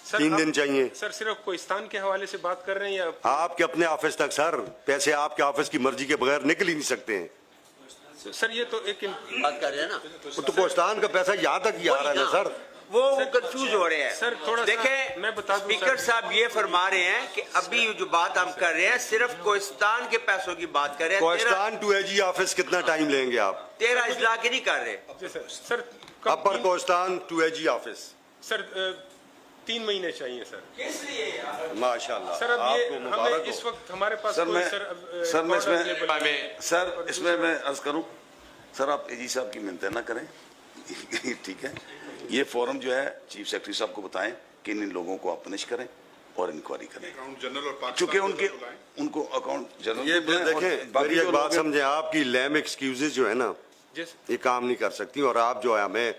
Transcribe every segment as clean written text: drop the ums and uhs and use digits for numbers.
3 दिन चाहिए सर सिर्फ कोहिस्तान के हवाले से बात कर रहे हैं या आपके अपने ऑफिस तक? सर पैसे आपके ऑफिस की मर्जी के बगैर निकल ही नहीं सकते हैं। सर ये तो एक बात कर रहे हैं ना, तो कोहिस्तान का पैसा यहाँ तक ही आ रहा है ना सर। वो कंफ्यूज हो रहे हैं सर थोड़ा देखें, मैं बता दूं स्पीकर सर। साहब ये फरमा रहे हैं कि अभी जो बात हम कर रहे हैं सिर्फ कोहिस्तान के पैसों की बात कर रहे हैं। कोहिस्तान टू एजी ऑफिस कितना टाइम लेंगे आप? 13 इजला की नहीं कर रहे। जी sir upper Kohistan to AG office sir 3 महीने चाहिए सर। माशाल्लाह सर अब ये आपको हमें मुबारक इस हो। वक्त हमारे पास सर कोई मैं सर मैं available- सर इसमें मैं अर्ज करूं, सर आप एजी साहब की मिन्नत ना करें ठीक है। ये फोरम जो है चीफ सेक्रेटरी साहब को बताएं कि इन लोगों को आप पनिश करें और इंक्वायरी करें, चूंकि उनको अकाउंट जनरल ये देखें मेरी एक बात समझे, आपकी लैम एक्सक्यूजेज जो है ना ये काम नहीं कर सकती और आप जो है हमें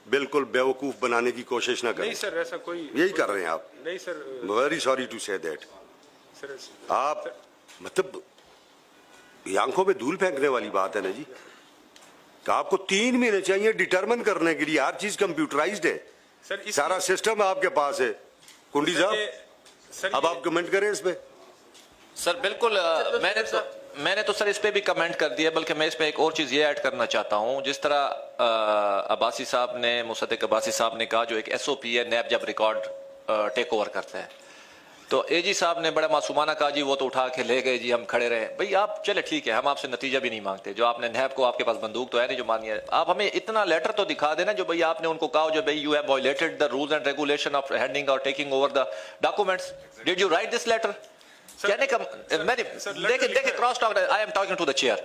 बिल्कुल बेवकूफ बनाने की कोशिश ना करें। नहीं सर ऐसा कोई यही कर रहे हैं आप। नहीं sir very sorry to say that. Sir आप मतलब ये आंखों पे धूल फेंकने वाली बात है ना जी। तो आपको 3 महीने चाहिए डिटरमिन करने के लिए, हर चीज कंप्यूटराइज्ड है, सर सारा सिस्टम आपके पास है। कुंडी साहब अब आप कमेंट करें इस पे। सर बिल्कुल मैंने तो सर इस पे भी कमेंट कर दिया, बल्कि मैं इस पे एक और चीज़ ये ऐड करना चाहता हूँ। जिस तरह अब्बासी साहब ने, मुसद्दिक अब्बासी साहब ने कहा जो एक SOP है नैब जब रिकॉर्ड टेक ओवर करता है, तो AG साहब ने बड़ा मासूमाना कहा जी वो तो उठा के ले गए जी, हम खड़े रहे। भाई आप चले ठीक है, हम आपसे नतीजा भी नहीं मांगते, जो आपने नैब को, आपके पास बंदूक तो है नहीं जो मानी है, आप हमें इतना लेटर तो दिखा देना जो भाई आपने उनको कहा जो भाई you have violated the rules and regulation of handing और taking over the documents. Did you write this letter? कहने का देखिए cross talk, I am talking to the chair.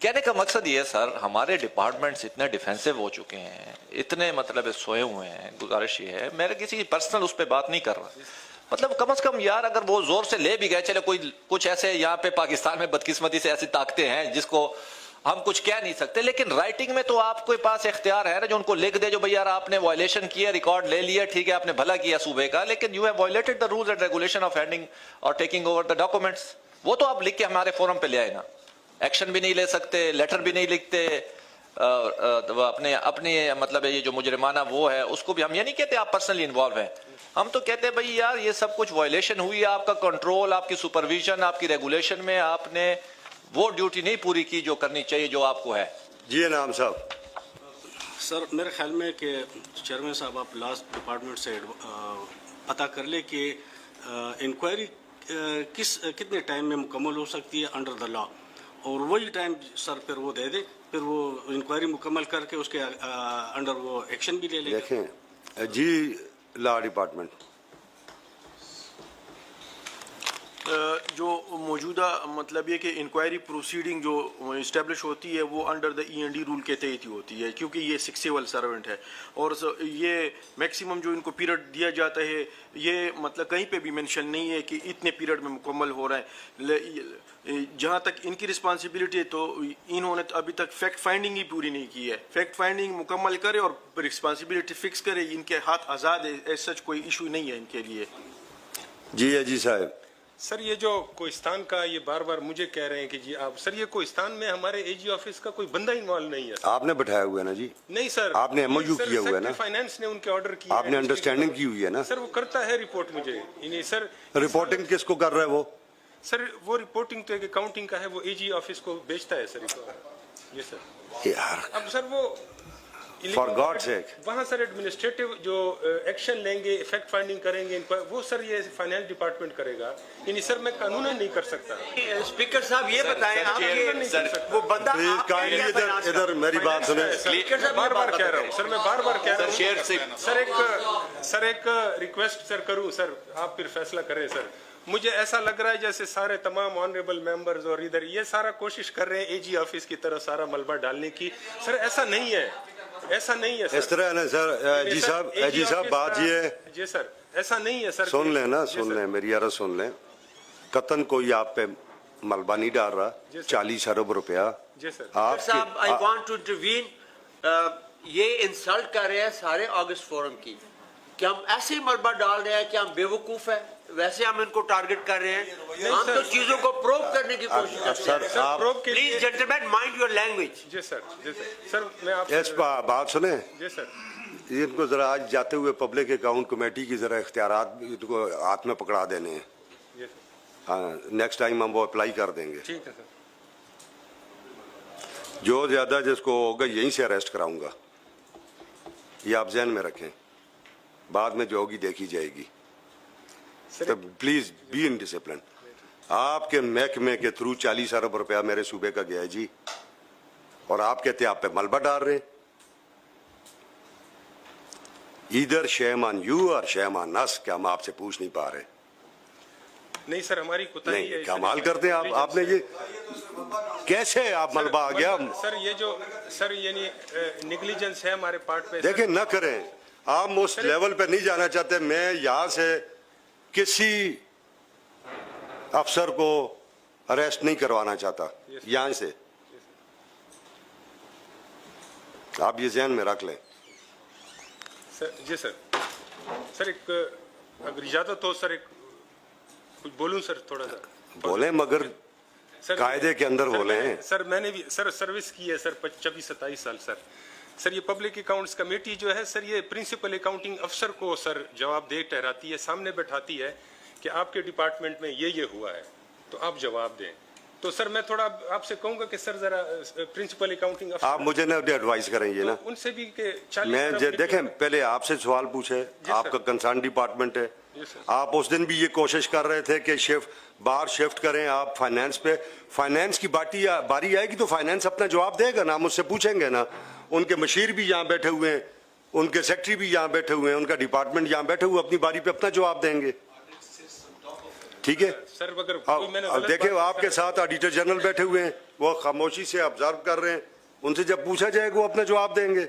कहने का मकसद ये है सर, हमारे डिपार्टमेंट्स इतने डिफेंसिव हो चुके हैं, इतने मतलब सोए हुए हैं। गुजारिश ये है, मैं किसी पर्सनल उस पर बात नहीं कर रहा, मतलब कम से कम यार अगर वो जोर से ले भी गए, चले कोई कुछ ऐसे यहाँ पे पाकिस्तान में बदकिस्मती से ऐसी ताकतें हैं जिसको हम कुछ कह नहीं सकते, लेकिन राइटिंग में तो आपके पास इख्तियार है ना जो उनको लिख दे जो भाई यार आपने वायलेशन किया, रिकॉर्ड ले लिया, ठीक है आपने भला किया सूबे का, लेकिन you have violated the rules and regulation of handing और टेकिंग ओवर द डॉक्यूमेंट्स। वो तो आप लिख के हमारे फोरम पे ले आए ना। एक्शन भी नहीं ले सकते, लेटर भी नहीं लिखते, अपने मतलब ये जो मुजरिमाना वो है उसको भी हम ये नहीं कहते आप पर्सनली इन्वॉल्व हैं, हम तो कहते हैं भाई यार ये सब कुछ वायलेशन हुई है, आपका कंट्रोल, आपकी सुपरविजन, आपकी रेगुलेशन में आपने वो ड्यूटी नहीं पूरी की जो करनी चाहिए जो आपको है। जी नाम साहब। सर मेरे ख्याल में कि चेयरमैन साहब आप लास्ट डिपार्टमेंट से पता कर ले कि इंक्वायरी कितने टाइम में मुकम्मल हो सकती है अंडर द लॉ, और वही टाइम सर फिर वो दे दे, फिर वो इंक्वायरी मुकम्मल करके उसके अंडर वो एक्शन भी ले ले। देखें जी लॉ डिपार्टमेंट जो मौजूदा मतलब ये कि इंक्वायरी प्रोसीडिंग जो इस्टेब्लिश होती है वो अंडर द END रूल के तहत ही होती है, क्योंकि ये सिविल सर्वेंट है और ये मैक्सिमम जो इनको पीरियड दिया जाता है ये मतलब कहीं पे भी मेंशन नहीं है कि इतने पीरियड में मुकम्मल हो रहा है। जहाँ तक इनकी रिस्पांसिबिलिटी है तो इन्होंने तो अभी तक फैक्ट फाइंडिंग ही पूरी नहीं की है। फैक्ट फाइंडिंग मुकम्मल करे और रिस्पांसिबिलिटी फिक्स करे, इनके हाथ आज़ाद है, ऐसा कोई इशू नहीं है इनके लिए। जी साहब। सर ये जो कोहिस्तान का ये बार बार मुझे कह रहे हैं कि जी आप सर, ये कोहिस्तान में हमारे AG ऑफिस का कोई बंदा इन्वॉल्व नहीं है। आपने बैठाया हुआ है ना जी? नहीं सर, आपने MOU किया हुआ है ना? फाइनेंस ने उनके ऑर्डर किया, आपने अंडरस्टैंडिंग की हुई है ना? सर वो करता है रिपोर्ट मुझे इन्हें सर। रिपोर्टिंग किसको कर रहा है वो? सर वो रिपोर्टिंग तो एक अकाउंटिंग का है, वो AG ऑफिस को बेचता है सर। ये सर यार अब सर वो फॉर गॉड सेक वहाँ सर एडमिनिस्ट्रेटिव जो एक्शन लेंगे, फैक्ट फाइंडिंग करेंगे वो सर ये फाइनेंस डिपार्टमेंट करेगा, यानी सर मैं कानून नहीं कर सकता। स्पीकर साहब ये बताएं आप वो बंदा इधर मेरी बात सुने। बार बार कह रहा हूँ सर, मैं बार बार कह रहा हूँ सर एक रिक्वेस्ट सर करूँ सर, आप फिर फैसला करें सर। मुझे ऐसा लग रहा है जैसे सारे तमाम ऑनरेबल मेंबर्स और इधर ये सारा कोशिश कर रहे हैं AG ऑफिस की तरफ सारा मलबा डालने की। सर ऐसा नहीं है, ऐसा नहीं है सर। इस तरह है ना सर। जी साहब बात ये है। जी सर ऐसा नहीं है सर। सुन लें ना, सुन लें मेरी यार सुन लें। कतन कोई आप पे मलबा नहीं डाल रहा। 40 अरब रुपया। जी सर। आप साहब आई वांट टू इंटरवीन। ये इंसल्ट कर रहे हैं सारे ऑगस्ट फोरम की कि हम ऐसे ही मलबा डाल रहे हैं कि हम बेवकूफ है, वैसे हम इनको टारगेट कर रहे हैं। हम तो चीजों को प्रूव करने की कोशिश करते हैं। Please gentleman mind your language. जी सर, जी सर। सर मैं आप बात सुने। जी सर। इनको जरा आज जाते हुए पब्लिक अकाउंट कमेटी की जरा इख्तियारात इनको हाथ में पकड़ा देने हैं। ये हाँ, नेक्स्ट टाइम हम वो अप्लाई कर देंगे। ठीक है सर। जो ज्यादा जिसको होगा यहीं से अरेस्ट कराऊंगा, ये आप जहन में रखें। बाद में जो होगी देखी जाएगी। तो प्लीज बी इन डिसिप्लिन। आपके महकमे के थ्रू 40 अरब रुपया मेरे सूबे का गया है जी, और आप कहते हैं आप पे मलबा डाल रहे हैं। इधर शेम ऑन यू और शेम ऑन अस, क्या हम आपसे पूछ नहीं पा रहे? नहीं सर, हमारी कोताही है। नहीं, कमाल करते हैं आप। आपने ये कैसे आप मलबा आ गया? सर ये जो सर ये निग्लिजेंस है हमारे पार्ट पे। देखिए न करें, आप उस लेवल पे नहीं जाना चाहते। मैं यहाँ से किसी अफसर को अरेस्ट नहीं करवाना चाहता यहाँ से, आप ये ध्यान में रख लें। सर जी सर, सर एक अगर इजाजत हो सर, एक कुछ बोलूं सर थोड़ा सा? बोले मगर कायदे के अंदर बोले। सर मैंने भी सर सर्विस की है सर 26-27 साल सर। सर ये पब्लिक अकाउंट्स कमेटी जो है सर, ये प्रिंसिपल अकाउंटिंग अफसर को सर जवाबदेह ठहराती है, सामने बैठाती है कि आपके डिपार्टमेंट में ये हुआ है तो आप जवाब दें। तो सर मैं थोड़ा आपसे कहूंगा कि सर जरा प्रिंसिपल अकाउंटिंग अफसर आप मुझे ना एडवाइस करें ये ना, तो उनसे भी के 40 मैं देखें पहले आपसे सवाल पूछे, आपका कंसर्न डिपार्टमेंट है। आप उस दिन भी ये कोशिश कर रहे थे कि बाहर शिफ्ट करें आप फाइनेंस पे। फाइनेंस की बारी आएगी तो फाइनेंस अपना जवाब देगा ना, हम उससे पूछेंगे ना। उनके मशीर भी यहाँ बैठे हुए हैं, उनके सेक्रेटरी भी यहाँ बैठे हुए हैं, उनका डिपार्टमेंट यहाँ बैठे हुए अपनी बारी पे अपना जवाब देंगे। ठीक है सर, अगर अब देखे आपके साथ ऑडिटर जनरल बैठे हुए हैं, वो खामोशी से ऑब्जर्व कर रहे हैं। उनसे जब पूछा जाएगा वो अपना जवाब देंगे।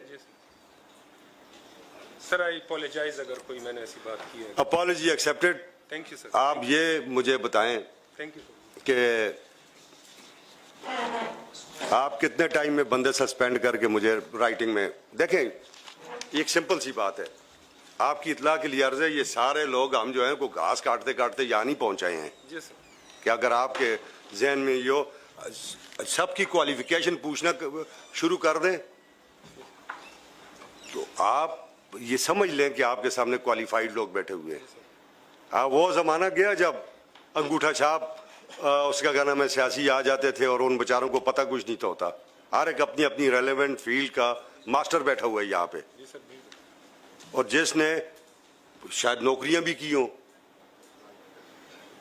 सर आई अपोलोजाइज अगर कोई मैंने ऐसी बात की है। Apology accepted. Thank you sir. आप ये मुझे बताएं थैंक यू कि आप कितने टाइम में बंदे सस्पेंड करके मुझे राइटिंग में देखें। एक सिंपल सी बात है, आपकी इतला के लिए अर्ज है, ये सारे लोग हम जो हैं को घास काटते काटते यहाँ नहीं पहुंचाए हैं जी सर। कि अगर आपके जहन में यो सबकी क्वालिफिकेशन पूछना शुरू कर दें तो आप ये समझ लें कि आपके सामने क्वालिफाइड लोग बैठे हुए हैं। वो जमाना गया जब अंगूठा छाप उसका क्या नाम है सियासी आ जाते थे और उन बेचारों को पता कुछ नहीं तो होता। हर एक अपनी अपनी रेलेवेंट फील्ड का मास्टर बैठा हुआ है यहाँ पे, और जिसने शायद नौकरियां भी की हों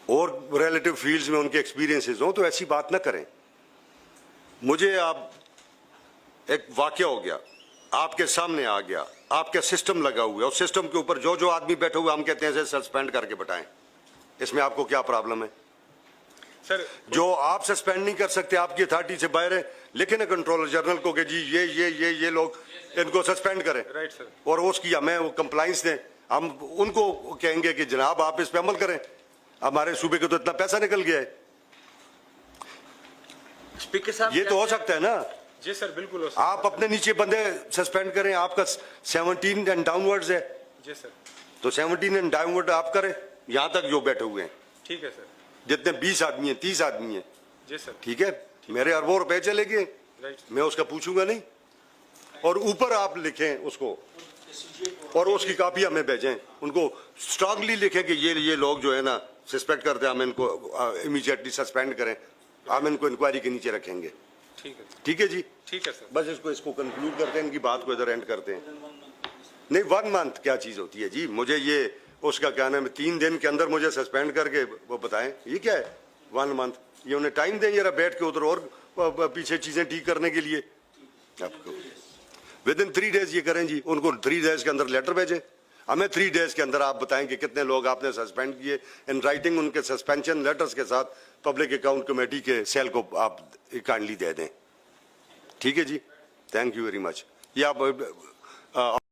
और रिलेटिव फील्ड्स में उनके एक्सपीरियंसेस हों, तो ऐसी बात ना करें। मुझे आप एक वाकया हो गया, आपके सामने आ गया, आपका सिस्टम लगा हुआ है, और सिस्टम के ऊपर जो जो आदमी बैठे हुए हम कहते हैं सस्पेंड करके बताएं। इसमें आपको क्या प्रॉब्लम है? सर जो आप सस्पेंड नहीं कर सकते, आपकी अथॉरिटी से बाहर है, लिखे ना कंट्रोलर जनरल को कि जी ये लोग इनको सस्पेंड करें। Right sir. और उसकी हमें वो कंप्लाइंस दें, हम उनको कहेंगे कि जनाब आप इस पे अमल करें। हमारे सूबे को तो इतना पैसा निकल गया है। स्पीकर साहब ये तो हो सकता है ना? जी सर बिल्कुल हो सकता आप अपने नीचे बंदे सस्पेंड करें, आपका 17 एंड डाउनवर्ड्स है, जी सर। तो 17 एंड डाउनवर्ड आप करें यहां तक जो बैठे हुए हैं, ठीक है सर। जितने 20 आदमी हैं 30 आदमी हैं, जी सर। ठीक है, मेरे अरबों रुपए चले गए, राइट। मैं उसका पूछूंगा नहीं। और ऊपर आप लिखें उसको और उसकी कापी हमें भेजें, उनको स्ट्रांगली लिखें कि ये लोग जो है ना सस्पेक्ट करते हैं, हम इनको इमीडिएटली सस्पेंड करें, हम इनको इंक्वायरी के नीचे रखेंगे। ठीक है। ठीक है जी, ठीक है सर। बस इसको कंक्लूड करते हैं, इनकी बात को इधर एंड करते हैं। नहीं 1 मंथ क्या चीज होती है जी? मुझे ये उसका क्या नाम है 3 दिन के अंदर मुझे सस्पेंड करके वो बताएं ये क्या है 1 मंथ? ये उन्हें टाइम दें जरा बैठ के उधर और पीछे चीजें ठीक करने के लिए। आपको विदिन 3 डेज ये करें जी, उनको 3 डेज के अंदर लेटर भेजें, हमें 3 डेज के अंदर आप बताएं कि कितने लोग आपने सस्पेंड किए इन राइटिंग, उनके सस्पेंशन लेटर्स के साथ पब्लिक अकाउंट कमेटी के सेल को आप काइंडली दे दें। ठीक है जी, थैंक यू वेरी मच। ये आप